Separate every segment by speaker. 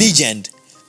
Speaker 1: Legend,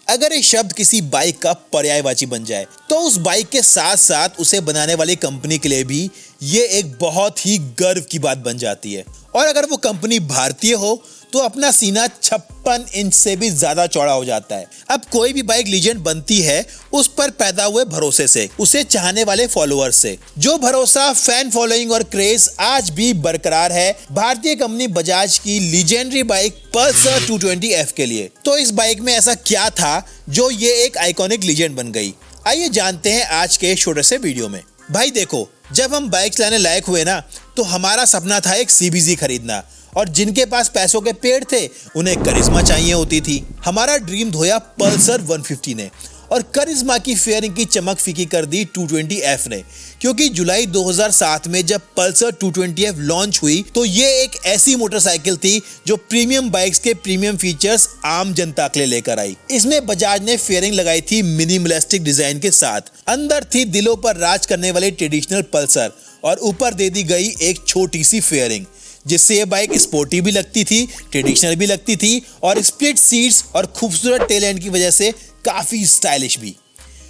Speaker 1: अगर ये शब्द किसी बाइक का पर्यायवाची बन जाए तो उस बाइक के साथ साथ उसे बनाने वाली कंपनी के लिए भी ये एक बहुत ही गर्व की बात बन जाती है। और अगर वो कंपनी भारतीय हो तो अपना सीना 56 इंच से भी ज्यादा चौड़ा हो जाता है। अब कोई भी बाइक लीजेंड बनती है उस पर पैदा हुए भरोसे से, उसे चाहने वाले फॉलोअर्स से। जो भरोसा, फैन फॉलोइंग और क्रेज आज भी बरकरार है भारतीय कंपनी बजाज की लीजेंडरी बाइक पल्सर 220F के लिए। तो इस बाइक में ऐसा क्या था जो ये एक आइकॉनिक लीजेंड बन गई? आइए जानते हैं आज के छोटे से वीडियो में। भाई देखो, जब हम बाइक चलाने लायक हुए ना तो हमारा सपना था एक CBZ खरीदना, और जिनके पास पैसों के पेड़ थे उन्हें करिश्मा चाहिए होती थी। हमारा ड्रीम धोया पल्सर 150 ने, और करिश्मा की फेयरिंग की चमक फीकी कर दी 220F ने, क्योंकि जुलाई 2007 में जब पल्सर 220F लॉन्च हुई तो ये एक ऐसी मोटरसाइकिल थी जो प्रीमियम बाइक्स के प्रीमियम फीचर्स आम जनता के लिए लेकर आई। इसमें बजाज ने फेयरिंग लगाई थी मिनिमलिस्टिक डिजाइन के साथ, अंदर थी दिलों पर राज करने वाली ट्रेडिशनल पल्सर, और ऊपर दे दी गई एक छोटी सी फेयरिंग, जिससे ये बाइक स्पोर्टी भी लगती थी, ट्रेडिशनल भी लगती थी, और स्प्लिट सीट्स और खूबसूरत टेल एंड की वजह से काफी स्टाइलिश भी।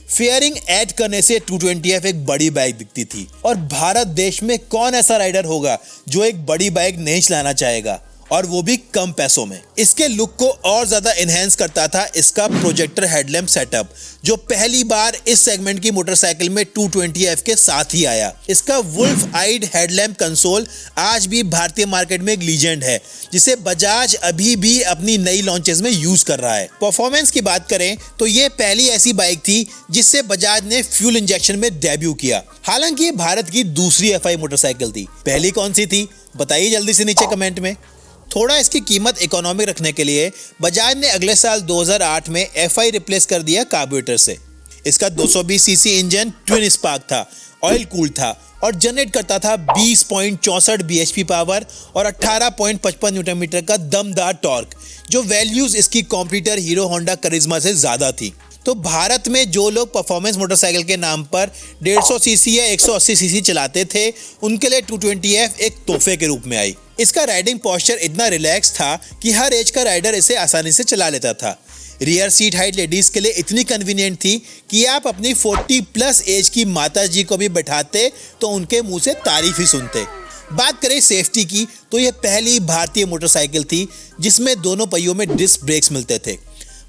Speaker 1: फेयरिंग ऐड करने से 220F एक बड़ी बाइक दिखती थी, और भारत देश में कौन ऐसा राइडर होगा जो एक बड़ी बाइक नहीं चलाना चाहेगा, और वो भी कम पैसों में। इसके लुक को और ज्यादा एनहेंस करता था इसका प्रोजेक्टर हेडलैम्प सेटअप, जो पहली बार इस सेगमेंट की मोटरसाइकिल में 220F के साथ ही आया। इसका वुल्फ आइड हेडलैम्प कंसोल आज भी भारतीय मार्केट में एक लीजेंड है, जिसे बजाज अभी भी अपनी नई लॉन्चेस में यूज कर रहा है। परफॉर्मेंस की बात करें तो ये पहली ऐसी बाइक थी जिससे बजाज ने फ्यूल इंजेक्शन में डेब्यू किया। हालांकि ये भारत की दूसरी FI मोटरसाइकिल थी। पहली कौन सी थी बताइए जल्दी से नीचे कमेंट में। थोड़ा इसकी कीमत इकोनॉमिक रखने के लिए बजाज ने अगले साल 2008 में FI रिप्लेस कर दिया कार्बोरेटर से। इसका 220 सीसी इंजन ट्विन स्पार्क था, ऑयल कूल्ड था, और जनरेट करता था 20.64 bhp पावर और 18.55 न्यूटन मीटर का दमदार टॉर्क, जो वैल्यूज इसकी कॉम्पिटिटर हीरो होंडा करिश्मा से ज्यादा थी। तो भारत में जो लोग परफॉर्मेंस मोटरसाइकिल के नाम पर 150 सीसी या 180 सीसी चलाते थे, उनके लिए 220F एक तोहफे के रूप में आई। इसका राइडिंग पोस्चर इतना रिलैक्स था कि हर एज का राइडर इसे आसानी से चला लेता था। रियर सीट हाइट लेडीज के लिए इतनी कन्वीनियंट थी कि आप अपनी 40+ एज की माता जी को भी बैठाते तो उनके मुंह से तारीफ ही सुनते। बात करें सेफ्टी की तो यह पहली भारतीय मोटरसाइकिल थी जिसमें दोनों पहियों में डिस्क ब्रेक्स मिलते थे।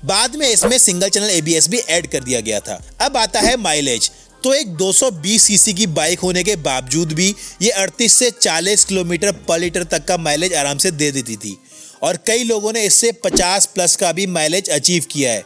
Speaker 1: बाद में इसमें सिंगल चैनल ABS भी ऐड कर दिया गया था। अब आता है माइलेज। तो एक 220 सीसी की बाइक होने के बावजूद भी ये 38 से 40 किलोमीटर पर लीटर तक का माइलेज आराम से दे देती थी, और कई लोगों ने इससे 50+ का भी माइलेज अचीव किया है।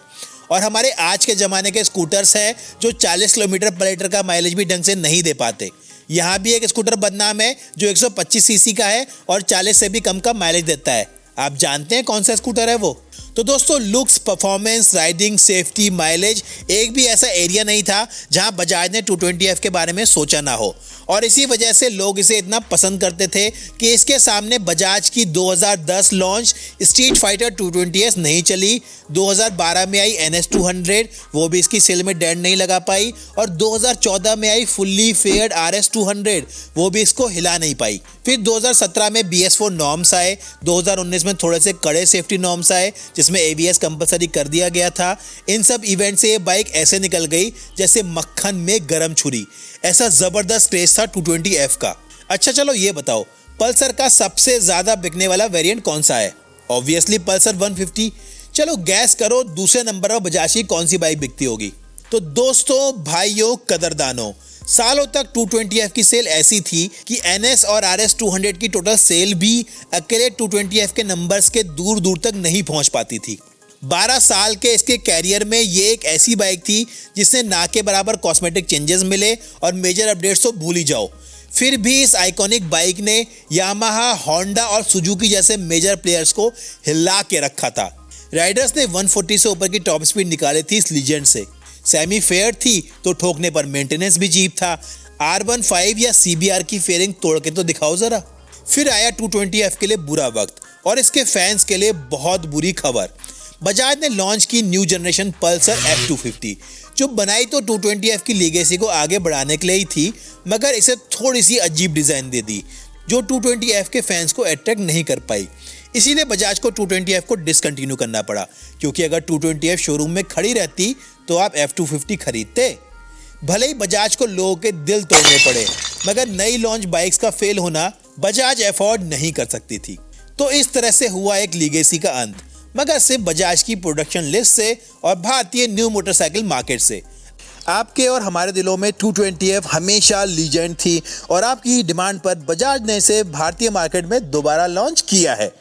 Speaker 1: और हमारे आज के ज़माने के स्कूटर्स हैं जो 40 किलोमीटर पर लीटर का माइलेज भी ढंग से नहीं दे पाते। यहाँ भी एक स्कूटर बदनाम है जो 125 सीसी का है और 40 से भी कम का माइलेज देता है। आप जानते हैं कौन सा स्कूटर है वो? तो दोस्तों, looks, performance, riding, safety, mileage, एक भी ऐसा एरिया नहीं था जहां बजाज ने 220F के बारे में सोचा ना हो, और इसी वजह से लोग इसे इतना पसंद करते थे कि इसके सामने बजाज की 2010 लॉन्च स्ट्रीट फाइटर 220S नहीं चली। 2012 में आई NS 200, वो भी इसकी सेल में डेंट नहीं लगा पाई, और 2014 में आई फुल्ली फेयर्ड RS 200, वो भी इसको हिला नहीं पाई। फिर 2017 में BS4 नॉर्म्स आए, 2019 में थोड़े से कड़े सेफ्टी नॉर्म्स आए जिसमें ABS कंपलसरी कर दिया गया था। इन सब इवेंट से ये बाइक ऐसे निकल गई जैसे मक्खन में गरम छुरी। ऐसा जबरदस्त क्रेज था 220F का। अच्छा चलो ये बताओ, पल्सर का सबसे ज्यादा बिकने वाला वेरिएंट कौन सा है? Obviously Pulsar 150। चलो गैस करो दूसरे नंबर पर बजाज की कौन सी बाइक बिकती होगी? तो दोस्तों, भाइयों, कदरदानों, सालों तक 220F की सेल ऐसी थी कि NS और RS 200 की टोटल सेल भी अकेले 220F के नंबर्स के दूर दूर तक नहीं पहुंच पाती थी। 12 साल के इसके कैरियर में ये एक ऐसी बाइक थी जिसने ना के बराबर कॉस्मेटिक चेंजेस मिले, और मेजर अपडेट्स तो भूल ही जाओ। फिर भी इस आइकॉनिक बाइक ने यामाहा, होंडा और सुजुकी जैसे मेजर प्लेयर्स को हिला के रखा था। राइडर्स ने 140 से ऊपर की टॉप स्पीड निकाली थी इस लीजेंड से। सेमी फेयर थी तो ठोकने पर मेंटेनेंस भी चीप था। R15 या CBR की फेयरिंग तोड़ के तो दिखाओ जरा। फिर आया 220F के लिए बुरा वक्त, और इसके फैंस के लिए बहुत बुरी खबर। बजाज ने लॉन्च की न्यू जनरेशन पल्सर F250, जो बनाई तो 220F की लीगेसी को आगे बढ़ाने के लिए ही थी, मगर इसे थोड़ी सी अजीब डिजाइन दे दी जो 220F के फैंस को अट्रैक्ट नहीं कर पाई। इसीलिए बजाज को 220F को डिसकंटिन्यू करना पड़ा, क्योंकि अगर 220F शोरूम में खड़ी रहती तो आप F250 खरीदते। भले ही बजाज को लोगों के दिल तोड़ने पड़े, मगर नई लॉन्च बाइक्स का फेल होना बजाज अफोर्ड नहीं कर सकती थी। तो इस तरह से हुआ एक लीगेसी का अंत, मगर सिर्फ बजाज की प्रोडक्शन लिस्ट से और भारतीय न्यू मोटरसाइकिल मार्केट से। आपके और हमारे दिलों में 220F हमेशा लीजेंड थी और आपकी डिमांड पर बजाज ने इसे भारतीय मार्केट में दोबारा लॉन्च किया है।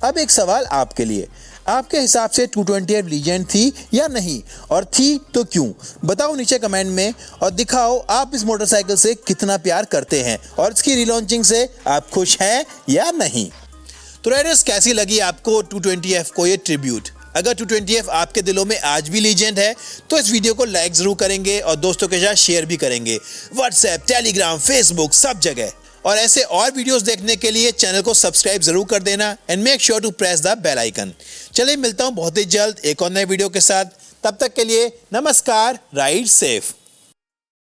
Speaker 1: अब एक सवाल आपके लिए, आपके हिसाब से 220F लीजेंड थी या नहीं, और थी तो क्यों? बताओ नीचे कमेंट में और दिखाओ आप इस मोटरसाइकिल से कितना प्यार करते हैं और इसकी रीलॉन्चिंग से आप खुश हैं या नहीं। तो राइडर्स, कैसी लगी आपको 220F को ये ट्रिब्यूट? अगर 220F आपके दिलों में आज भी लीजेंड है तो इस वीडियो को लाइक जरूर करेंगे और दोस्तों के साथ शेयर भी करेंगे, व्हाट्सएप, टेलीग्राम, फेसबुक, सब जगह। और ऐसे और वीडियोस देखने के लिए चैनल को सब्सक्राइब जरूर कर देना and make sure to press the bell icon. चलिए मिलता हूं बहुत ही जल्द एक और नए वीडियो के साथ। तब तक के लिए नमस्कार, राइड सेफ।